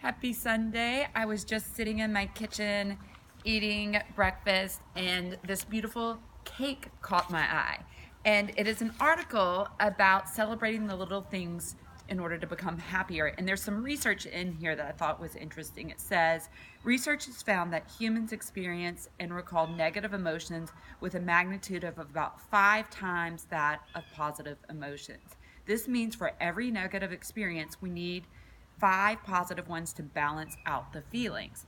Happy Sunday. I was just sitting in my kitchen eating breakfast and this beautiful cake caught my eye. And it is an article about celebrating the little things in order to become happier. And there's some research in here that I thought was interesting. It says, research has found that humans experience and recall negative emotions with a magnitude of about 5 times that of positive emotions. This means for every negative experience, we need 5 positive ones to balance out the feelings.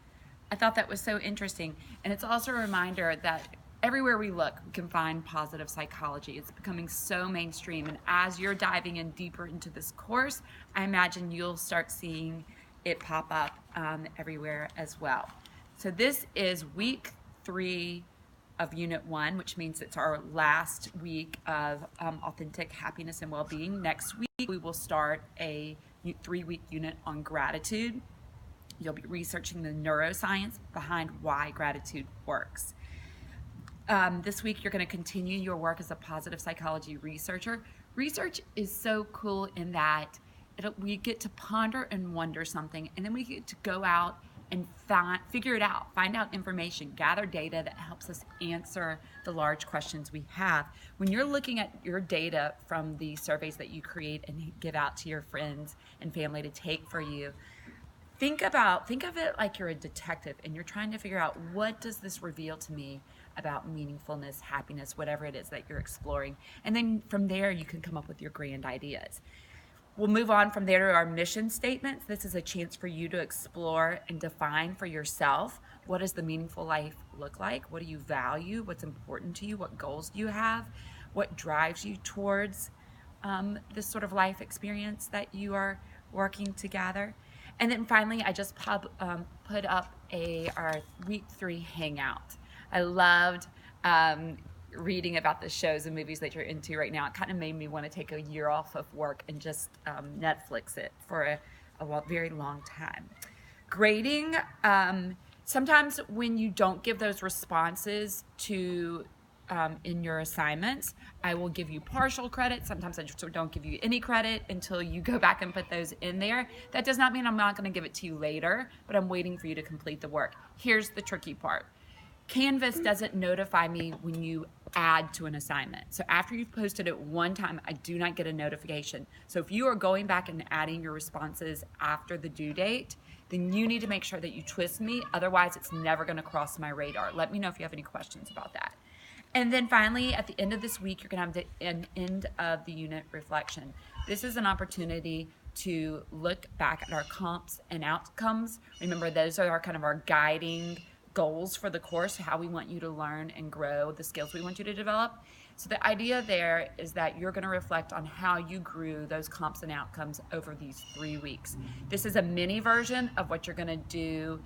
I thought that was so interesting. And it's also a reminder that everywhere we look, we can find positive psychology. It's becoming so mainstream. And as you're diving in deeper into this course, I imagine you'll start seeing it pop up everywhere as well. So this is week 3 of Unit 1, which means it's our last week of authentic happiness and well-being. Next week, we will start a 3-week unit on gratitude. You'll be researching the neuroscience behind why gratitude works. This week, you're going to continue your work as a positive psychology researcher. Research is so cool in that we get to ponder and wonder something, and then we get to go out and figure it out, find out information, gather data that helps us answer the large questions we have. When you're looking at your data from the surveys that you create and give out to your friends and family to take for you, think of it like you're a detective and you're trying to figure out, what does this reveal to me about meaningfulness, happiness, whatever it is that you're exploring. And then from there, you can come up with your grand ideas. We'll move on from there to our mission statements. This is a chance for you to explore and define for yourself, what does the meaningful life look like? What do you value? What's important to you? What goals do you have? What drives you towards this sort of life experience that you are working to gather? And then finally, I just put up our week 3 hangout. I loved reading about the shows and movies that you're into right now. It kind of made me want to take a year off of work and just Netflix it for a very long time. Grading, sometimes when you don't give those responses to in your assignments, I will give you partial credit. Sometimes I just don't give you any credit until you go back and put those in there. That does not mean I'm not going to give it to you later, but I'm waiting for you to complete the work. Here's the tricky part. Canvas doesn't notify me when you add to an assignment. So after you've posted it one time, I do not get a notification. So if you are going back and adding your responses after the due date, then you need to make sure that you twist me. Otherwise, it's never going to cross my radar. Let me know if you have any questions about that. And then finally, at the end of this week, you're going to have an end of the unit reflection. This is an opportunity to look back at our comps and outcomes. Remember, those are our guiding goals for the course, how we want you to learn and grow, the skills we want you to develop. So the idea there is that you're going to reflect on how you grew those comps and outcomes over these 3 weeks. This is a mini version of what you're going to do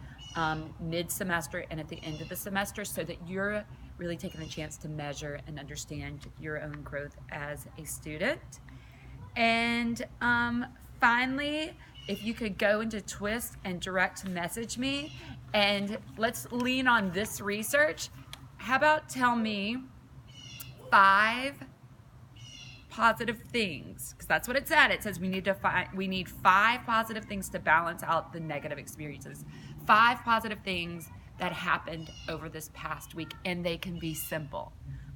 mid-semester and at the end of the semester, so that you're really taking the chance to measure and understand your own growth as a student. And finally, if you could go into Twist and direct message me, and let's lean on this research. How about tell me 5 positive things, because that's what it said. It says we need 5 positive things to balance out the negative experiences. 5 positive things that happened over this past week, and they can be simple,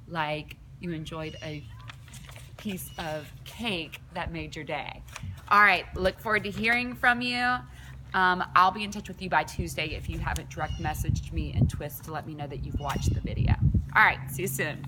like you enjoyed a piece of cake that made your day. All right, look forward to hearing from you. I'll be in touch with you by Tuesday if you haven't direct messaged me in Twist to let me know that you've watched the video. All right, see you soon.